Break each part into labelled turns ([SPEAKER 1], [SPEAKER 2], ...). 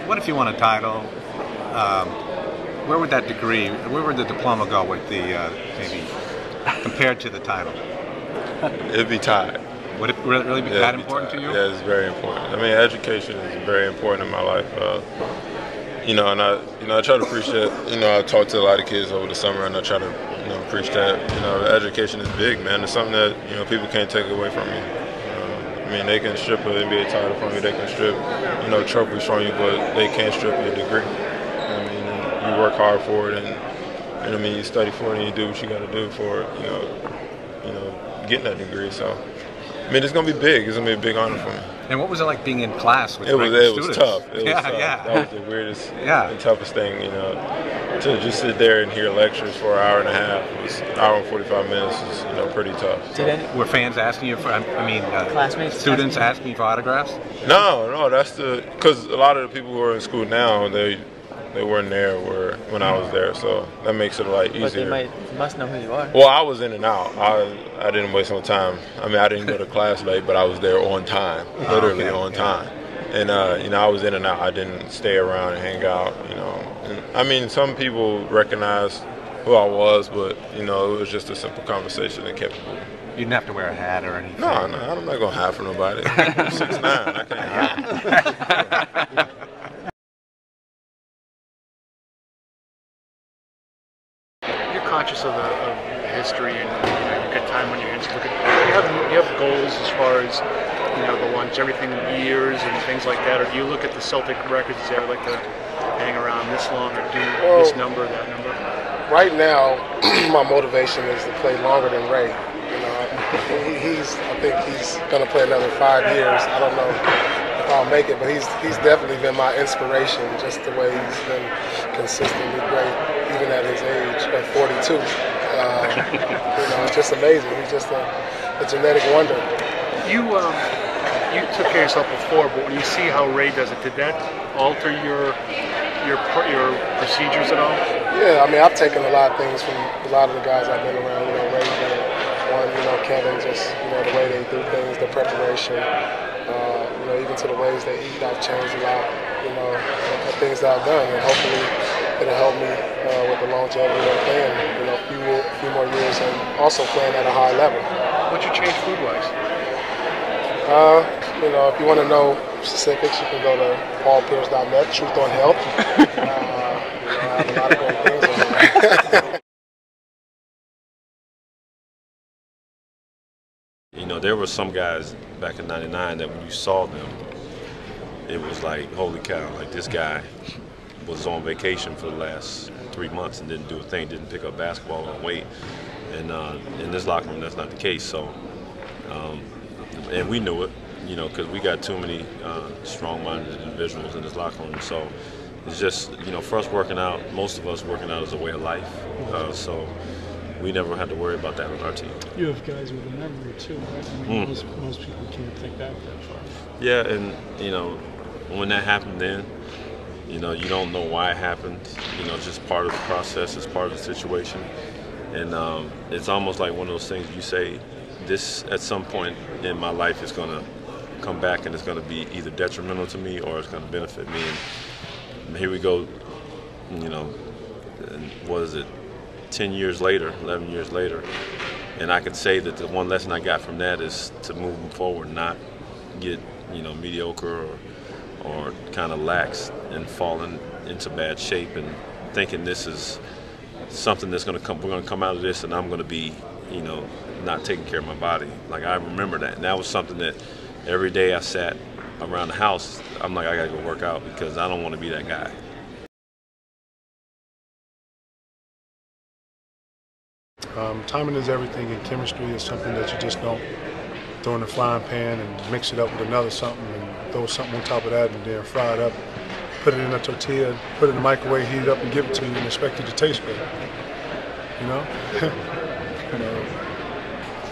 [SPEAKER 1] what if you won a title? Where would that degree, where would the diploma go with the, maybe, compared to the title?
[SPEAKER 2] It'd be tied.
[SPEAKER 1] Would it really be that important to you?
[SPEAKER 2] Yeah, it's very important. I mean, education is very important in my life. You know, and I try to preach that. You know, I talked to a lot of kids over the summer, and I try to, preach that. You know, education is big, man. It's something that people can't take away from you. I mean, they can strip an NBA title from you. They can strip, trophies from you, but they can't strip your degree. I mean, you work hard for it, and I mean, you study for it, and you do what you got to do for getting that degree. So, I mean, it's gonna be big. It's gonna be a big honor for me.
[SPEAKER 1] And what was it like being in class with
[SPEAKER 2] students? It was tough.
[SPEAKER 1] Yeah.
[SPEAKER 2] That was the weirdest, the toughest thing, to just sit there and hear lectures for an hour and a half. It was an hour and 45 minutes is, pretty tough.
[SPEAKER 1] Were fans asking you for,
[SPEAKER 3] classmates,
[SPEAKER 1] students asking you for autographs?
[SPEAKER 2] No, because a lot of the people who are in school now, they weren't there when I was there, so that makes it a lot easier.
[SPEAKER 3] But they must know who you are.
[SPEAKER 2] Well, I was in and out. I didn't waste no time. I mean, I didn't go to class late, but I was there on time, literally on time. And I was in and out. I didn't stay around and hang out. And, I mean, some people recognized who I was, but it was just a simple conversation that kept it moving.
[SPEAKER 1] You didn't have to wear a hat or anything.
[SPEAKER 2] No, I'm not gonna hide from nobody. I'm 6'9". I can't hide.
[SPEAKER 4] Conscious of the history and a good time when you're in. Look at, you have goals as far as the longevity in years and things like that, or do you look at the Celtic records and say I would like to hang around this long or do this number, that number?
[SPEAKER 5] Right now, my motivation is to play longer than Ray. I think he's going to play another 5 years. I don't know if I'll make it, but he's definitely been my inspiration. Just the way he's been consistently great, even at his age, at 42. It's just amazing. He's just a genetic wonder.
[SPEAKER 4] You took care of yourself before, but when you see how Ray does it, did that alter your procedures at all?
[SPEAKER 5] Yeah, I mean, I've taken a lot of things from a lot of the guys I've been around. Ray being one, Kevin, just the way they do things, the preparation, even to the ways they eat, I've changed a lot, the things that I've done, and hopefully it'll help me with the longevity of playing, a few more years, and also playing at a high level.
[SPEAKER 4] What'd you change food-wise?
[SPEAKER 5] If you want to know specifics, you can go to paulpierce.net, Truth on Health. I have a lot of great things on there.
[SPEAKER 6] There were some guys back in '99 that when you saw them, it was like, holy cow, like this guy was on vacation for the last 3 months and didn't do a thing, didn't pick up basketball or weight. And in this locker room, that's not the case. So, and we knew it, because we got too many strong-minded individuals in this locker room. So it's just, for us working out, most of us working out is a way of life. So we never had to worry about that on our team.
[SPEAKER 7] You have guys with a memory too, right? I mean, most people can't think back that far.
[SPEAKER 6] Yeah, and when that happened, then you don't know why it happened. It's just part of the process. It's part of the situation, and it's almost like one of those things you say, this at some point in my life is going to come back, and it's going to be either detrimental to me or it's going to benefit me. And here we go. And what is it? 10 years later, 11 years later, and I could say that the one lesson I got from that is to move forward, not get mediocre or kind of lax and falling into bad shape and thinking this is something that's going to come. We're going to come out of this, and I'm going to be, not taking care of my body. Like I remember that, and that was something that every day I sat around the house, I'm like, I got to go work out because I don't want to be that guy.
[SPEAKER 8] Timing is everything, and chemistry is something that you just don't throw in the frying pan and mix it up with another something and throw something on top of that and then fry it up, put it in a tortilla, put it in the microwave, heat it up and give it to you and expect it to taste good.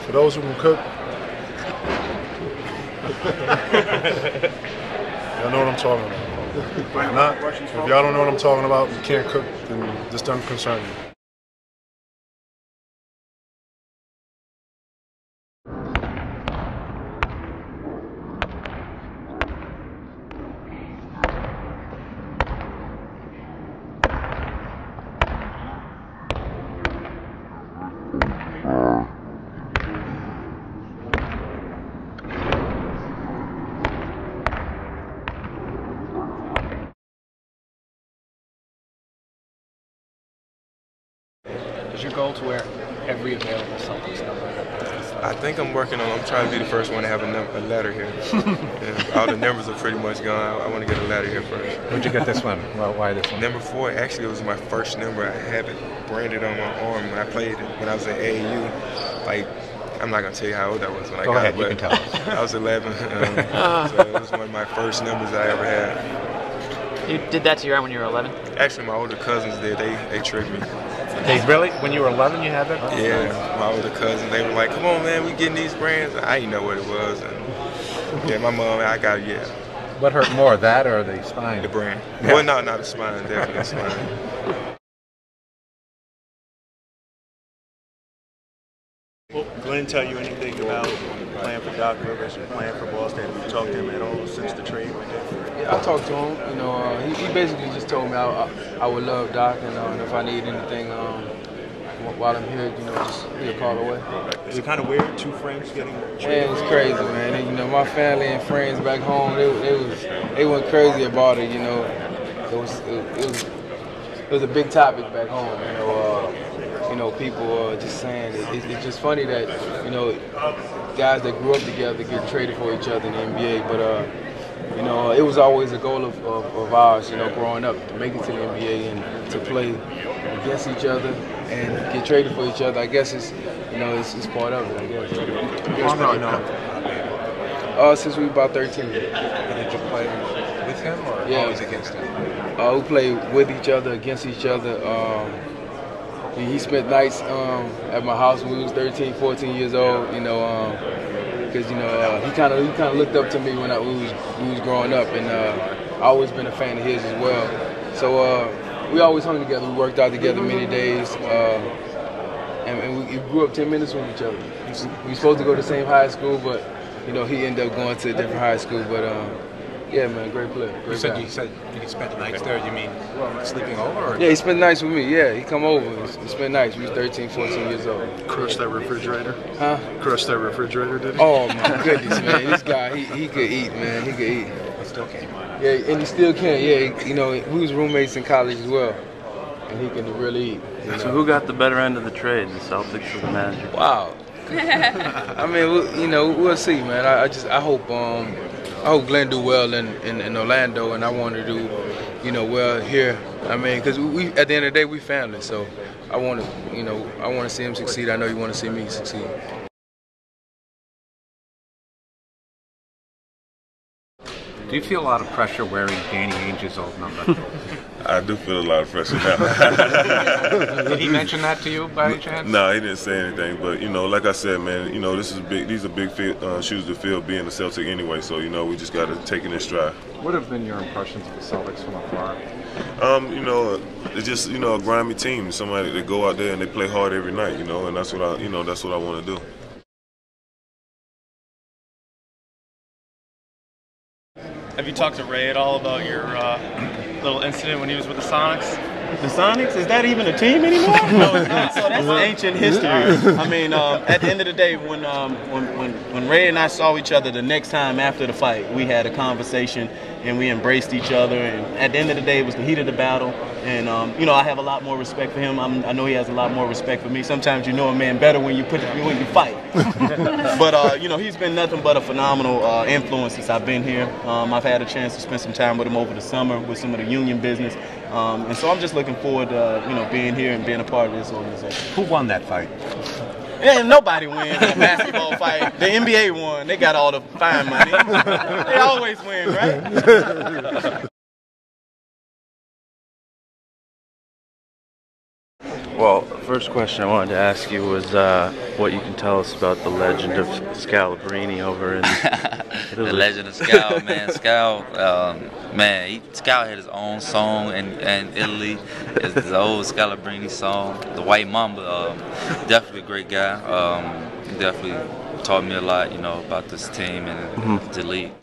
[SPEAKER 8] For those who can cook, y'all know what I'm talking about. If y'all don't know what I'm talking about, you can't cook, then this doesn't concern you.
[SPEAKER 9] Is your goal to wear every available Celtics number?
[SPEAKER 10] I think I'm working on. I'm trying to be the first one to have a letter here. And all the numbers are pretty much gone. I want to get a letter here first.
[SPEAKER 1] Where'd you get this one? Well, why this one?
[SPEAKER 10] Number 4. Actually, it was my first number. I have it branded on my arm when I played it when I was at AAU. Like, I'm not gonna tell you how old I was when I got it.
[SPEAKER 1] Go ahead, you can tell us.
[SPEAKER 10] I was 11. So it was one of my first numbers I ever had.
[SPEAKER 3] You did that to your arm when you were 11?
[SPEAKER 10] Actually, my older cousins did. They tricked me.
[SPEAKER 1] They really? When you were 11, you had that?
[SPEAKER 10] Yeah, my older cousins. They were like, "Come on, man, we getting these brands." I didn't know what it was. And yeah, my mom, I got it. Yeah.
[SPEAKER 1] What hurt more, that or the spine?
[SPEAKER 10] The brand.
[SPEAKER 1] Yeah.
[SPEAKER 10] Well, no, not the spine. Definitely the spine.
[SPEAKER 11] Well, Glenn tell you anything about playing for Doc Rivers and playing for Boston? Have you talked to him at all since the trade went down?
[SPEAKER 12] Yeah, I talked to him. You know, he basically just told me I would love Doc, and if I need anything while I'm here, you know, just be a call away.
[SPEAKER 11] Is it kind of weird, 2 friends getting traded?
[SPEAKER 12] Man, it's crazy, man. And, you know, my family and friends back home, they went crazy about it. You know, it was a big topic back home. You know, people just saying it's just funny that, you know, guys that grew up together get traded for each other in the NBA. But you know, it was always a goal of ours, you know, growing up, to make it to the NBA and to play against each other and get traded for each other. I guess it's, you know, it's part of it, I guess. Since we were about 13.
[SPEAKER 1] And did you play with him or always against him?
[SPEAKER 12] We played with each other, against each other. He spent nights at my house when we was 13, 14 years old, you know, because, you know, he kind of looked up to me when we was growing up, and I always been a fan of his as well. So we always hung together. We worked out together many days, and we grew up 10 minutes from each other. We were supposed to go to the same high school, but, you know, he ended up going to a different high school. But yeah, man, great player. Great guy.
[SPEAKER 1] You said he spent the nights there. You mean sleeping over? Or?
[SPEAKER 12] Yeah, he spent nights with me. Yeah, he come over. He spent nights. We was 13, 14 years old.
[SPEAKER 8] Crushed that refrigerator?
[SPEAKER 12] Huh?
[SPEAKER 8] Crushed that refrigerator, did he?
[SPEAKER 12] Oh, my goodness, man. This guy, he could eat, man. He could eat.
[SPEAKER 1] He still can.
[SPEAKER 12] Yeah, and he still can. Yeah, you know, we was roommates in college as well. And he can really eat.
[SPEAKER 13] So who got the better end of the trade, the Celtics or the manager?
[SPEAKER 12] Wow. I mean, you know, we'll see, man. I hope Glenn do well in Orlando, and I want to do, you know, well here. I mean, because we at the end of the day we family, so I want to, you know, I want to see him succeed. I know you want to see me succeed.
[SPEAKER 1] Do you feel a lot of pressure wearing Danny Ainge's old number?
[SPEAKER 2] I do feel a lot of pressure now.
[SPEAKER 1] Did he mention that to you by any chance?
[SPEAKER 2] No, he didn't say anything. But, you know, like I said, man, you know, this is big. These are big shoes to fill being a Celtic anyway. So, you know, we just got to take it in stride.
[SPEAKER 1] What have been your impressions of the Celtics from afar?
[SPEAKER 2] You know, it's just, you know, a grimy team. Somebody that go out there and they play hard every night, you know, and that's what I want to do.
[SPEAKER 14] Have you talked to Ray at all about your little incident when he was with the Sonics?
[SPEAKER 11] The Sonics? Is that even a team anymore?
[SPEAKER 14] No, it's not. So that's
[SPEAKER 11] ancient history. I mean, at the end of the day, when Ray and I saw each other the next time after the fight, we had a conversation and we embraced each other. And at the end of the day, it was the heat of the battle. And you know, I have a lot more respect for him. I know he has a lot more respect for me. Sometimes you know a man better when you fight. But you know, he's been nothing but a phenomenal influence since I've been here. I've had a chance to spend some time with him over the summer with some of the union business. And so I'm just looking forward to you know, being here and being a part of this organization.
[SPEAKER 1] Who won that fight?
[SPEAKER 11] Yeah, nobody wins in a basketball fight. The NBA won. They got all the fine money. They always win, right?
[SPEAKER 13] Well, first question I wanted to ask you was what you can tell us about the legend of Scalabrine over in Italy.
[SPEAKER 15] The legend of Scal, man. Scal had his own song in Italy. It's his old Scalabrine song, the White Mamba. Definitely a great guy. He definitely taught me a lot, you know, about this team and the league.